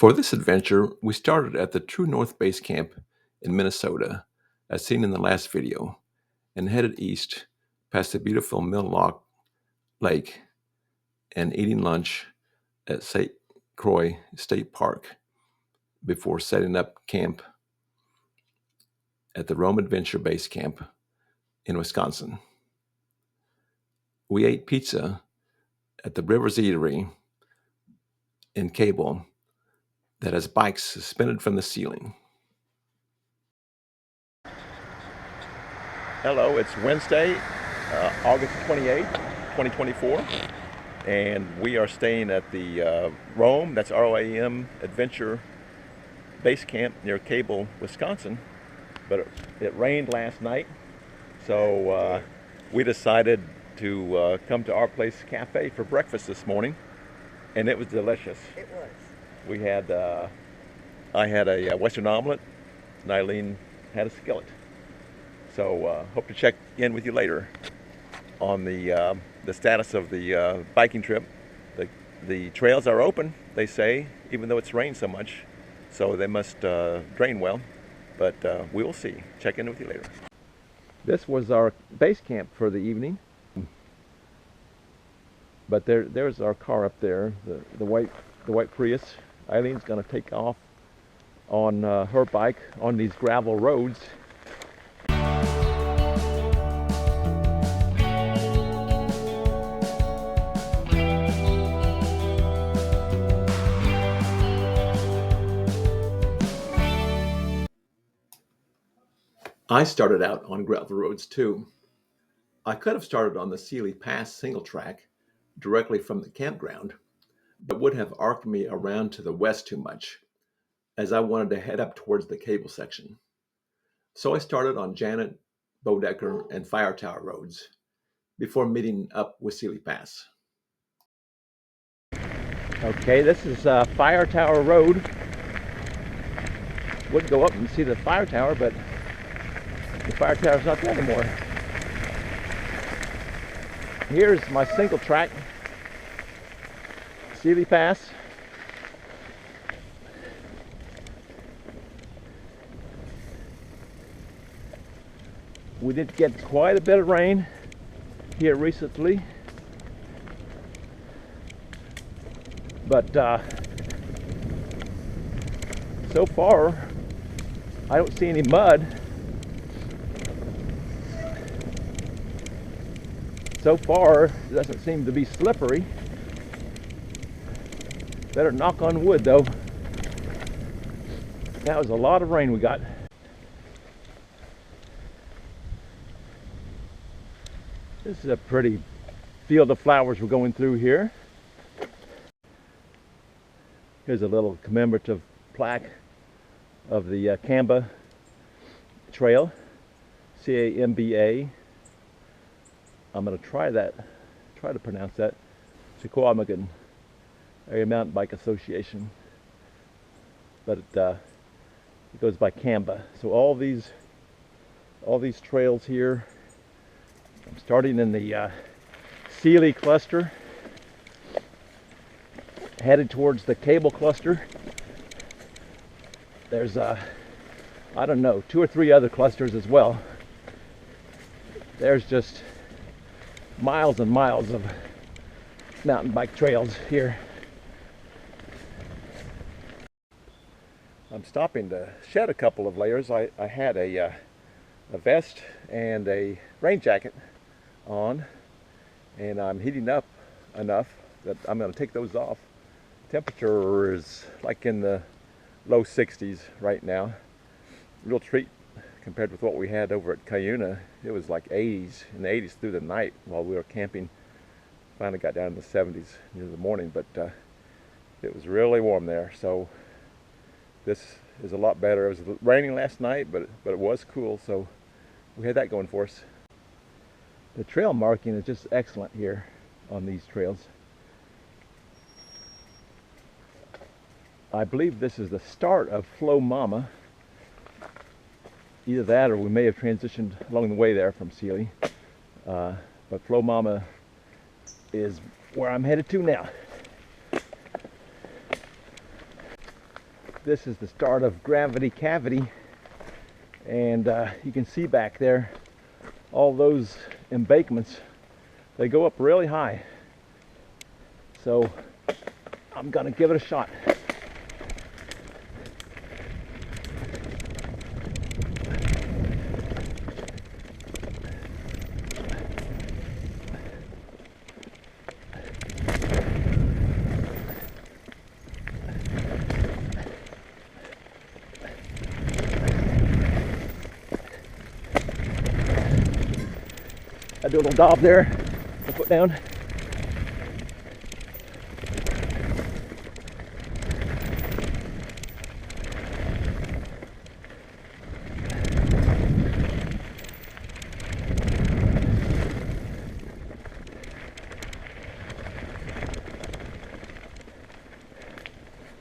For this adventure, we started at the True North Base Camp in Minnesota, as seen in the last video, and headed east past the beautiful Mill Lock Lake and eating lunch at St. Croix State Park before setting up camp at the ROAM Adventure Basecamp in Wisconsin. We ate pizza at the Rivers Eatery in Cable that has bikes suspended from the ceiling. Hello, it's Wednesday, August 28th, 2024, and we are staying at the ROAM, that's ROAM Adventure Basecamp near Cable, Wisconsin. But it rained last night, so we decided to come to our place cafe for breakfast this morning, and it was delicious. It was. We had, I had a Western omelet, and Eileen had a skillet. So hope to check in with you later on the status of the biking trip. The trails are open, they say, even though it's rained so much, so they must drain well. But we will see. Check in with you later. This was our base camp for the evening. But there's our car up there, the white Prius. Eileen's going to take off on her bike on these gravel roads. I started out on gravel roads too. I could have started on the Seeley Pass single track directly from the campground, but would have arced me around to the west too much, as I wanted to head up towards the cable section. So I started on Janet, Bodecker, and Fire Tower roads before meeting up with Seeley Pass. Okay, this is Fire Tower Road. Would go up and see the fire tower, but the fire tower's not there anymore. Here's my single track, Seeley Pass. We did get quite a bit of rain here recently, but so far I don't see any mud. So far, it doesn't seem to be slippery. Better knock on wood though. That was a lot of rain we got. This is a pretty field of flowers we're going through here. Here's a little commemorative plaque of the CAMBA trail, CAMBA. I'm going to try to pronounce that. Chequamegon Area Mountain Bike Association. But it goes by CAMBA. So all these trails here. I'm starting in the Seeley cluster, headed towards the cable cluster. There's I don't know, 2 or 3 other clusters as well. There's just miles and miles of mountain bike trails here. I'm stopping to shed a couple of layers. I had a vest and a rain jacket on, and I'm heating up enough that I'm going to take those off. Temperature is like in the low 60s right now. Real treat compared with what we had over at Cuyuna. It was like 80s, in the 80s through the night while we were camping. Finally got down in the 70s near the morning, but it was really warm there. So this is a lot better. It was raining last night, but it was cool, so we had that going for us. The trail marking is just excellent here on these trails. I believe this is the start of Flow Mama. Either that or we may have transitioned along the way there from Seeley. But Flow Mama is where I'm headed to now. This is the start of Gravity Cavity, and you can see back there all those embankments. They go up really high, so I'm gonna give it a shot. I do a little dive there, my foot down.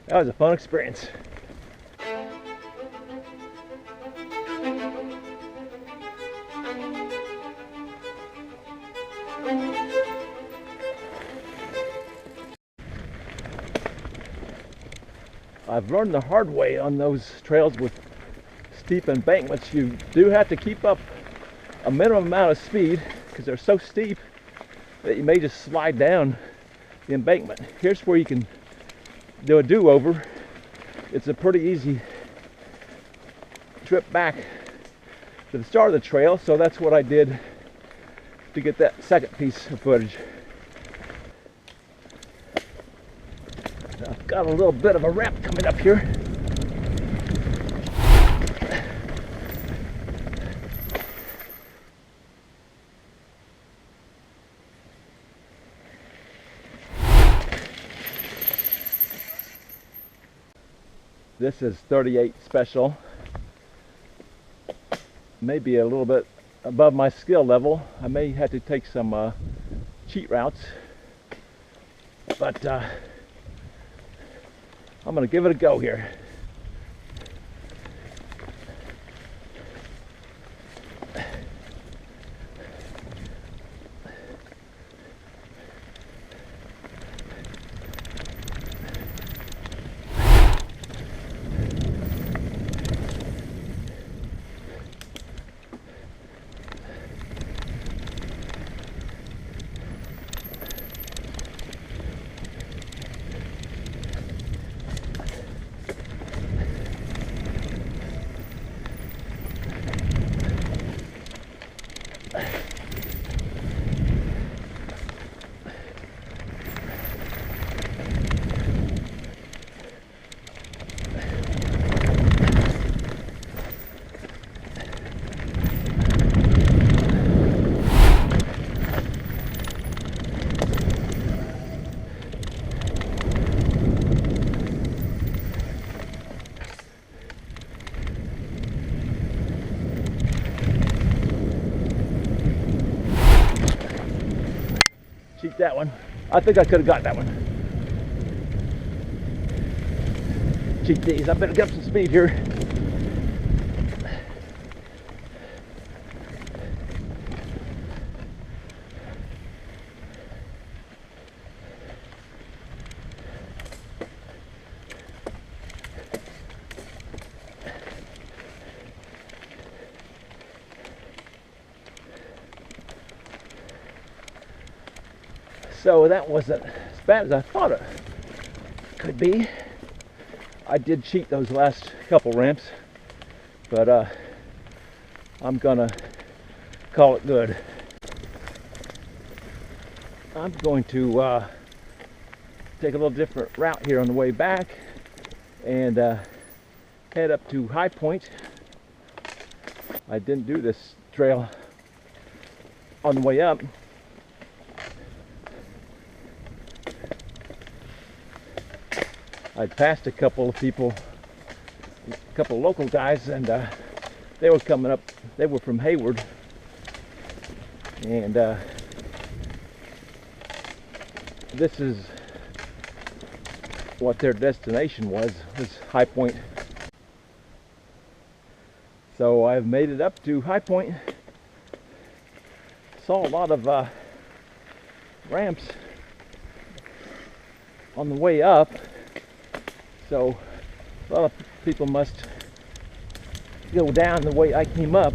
That was a fun experience. I've learned the hard way on those trails with steep embankments. You do have to keep up a minimum amount of speed because they're so steep that you may just slide down the embankment. Here's where you can do a do-over. It's a pretty easy trip back to the start of the trail, so that's what I did to get that second piece of footage. I've got a little bit of a ramp coming up here. This is 38 special. Maybe a little bit above my skill level. I may have to take some cheat routes, but I'm gonna give it a go here. Cheat that one. I think I could have got that one. Cheat these. I better get up some speed here. So that wasn't as bad as I thought it could be. I did cheat those last couple ramps, but I'm gonna call it good. I'm going to take a little different route here on the way back and head up to High Point. I didn't do this trail on the way up. I'd passed a couple of people, a couple of local guys, and they were coming up. They were from Hayward, and this is what their destination was High Point. So I've made it up to High Point. Saw a lot of ramps on the way up. So A lot of people must go down the way I came up,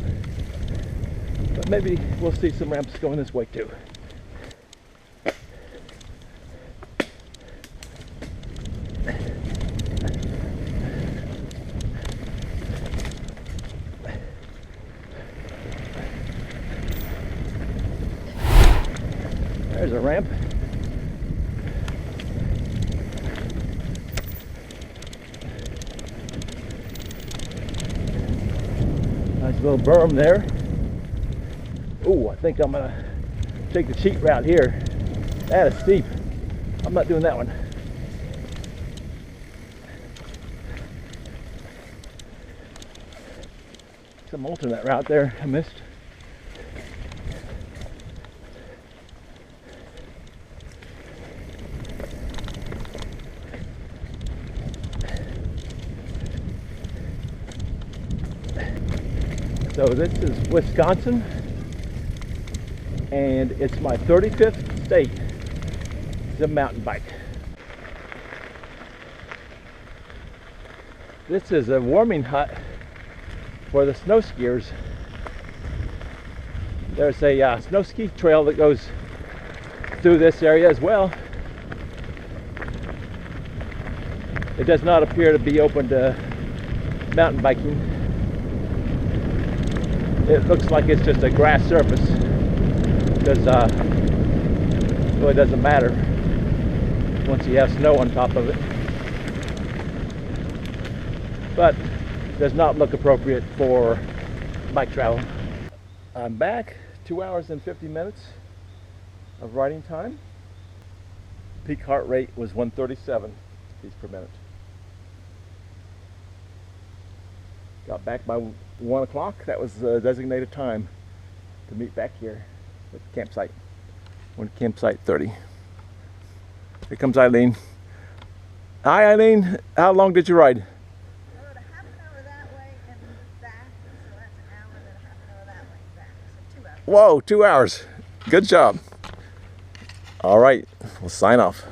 but maybe we'll see some ramps going this way too. There's a ramp. Nice little berm there. Oh, I think I'm gonna take the cheat route here. That is steep. I'm not doing that one. Some alternate route there I missed. So this is Wisconsin, and it's my 35th state to mountain bike. This is a warming hut for the snow skiers. There's a snow ski trail that goes through this area as well. It does not appear to be open to mountain biking. It looks like it's just a grass surface, because it really doesn't matter once you have snow on top of it. But does not look appropriate for bike travel. I'm back, 2 hours and 50 minutes of riding time. Peak heart rate was 137 beats per minute. Got back by 1 o'clock. That was the designated time to meet back here at the campsite. We're at campsite 30. Here comes Eileen. Hi Eileen, how long did you ride? About a half an hour that way and back, so that's an hour and then a half an hour that way and back, so 2 hours. Whoa, 2 hours. Good job. All right, we'll sign off.